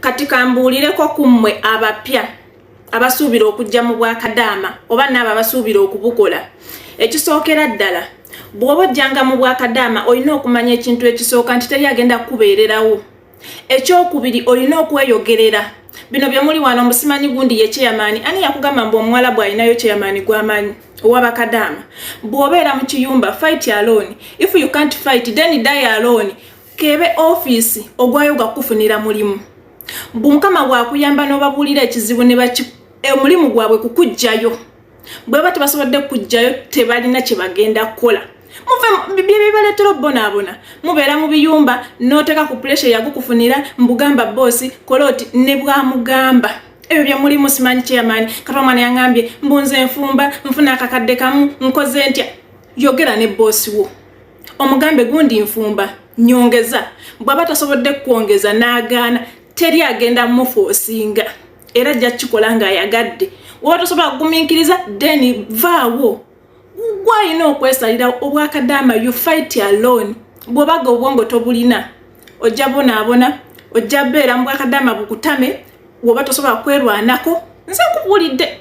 kati kambuulireko kummwe abapya abasuubira okujja mu Bwakadaama oba n'abo abasuubira okubukola. Ekisookera ddala bw'oba ojjanga mu Bwakadaama olina okumanya ekintu ekisooka nti teri agenda kukubeererawo. Ekyokubiri olina okweyogerera. Bino bye muli wano musimanyi gundi ye chairman. Ani yakugamba mbu Omuwarabu alinayo chairman gw'amanyi ow'Abakadaama. Bw'obeera mu kiyumba fight alone. If you can't fight then die alone. Kebe office ogwayo gakufunira mulimu. Mukama bwakuyamba n'obabuulira ekizibu ne omulimu gwabwe kukujjayo. Bwe bati basobodde kujjayo tebalina kye bagenda kukola. Muve bibaleetera bonaabona. Mubeera mu biyumba n'oteeka ku pressure yagukufunira mbugamba boss koloti ne bwamugamba. Ebyo bye mulimu simanyi chairman Kadama yangambye mbunze enfumba nfuna akakadde kamu nkoze ntya. Yogera ne boss wo. Omugambe gundi nfumba nyongeza. Bwaba tasobodde kuongeza n'agaana teri agenda muforcinga. Era ajja kikola nga ayagadde. Woba tosobola kugumiikiriza then vaawo. Gwalina okwesalira Obwakadaama you fight alone. Bw'obaga obwongo tobulina ojja bonaabona ojja beera mu Bwakadaama bukutame woba tosobola kwerwanako. Nze nkubuulidde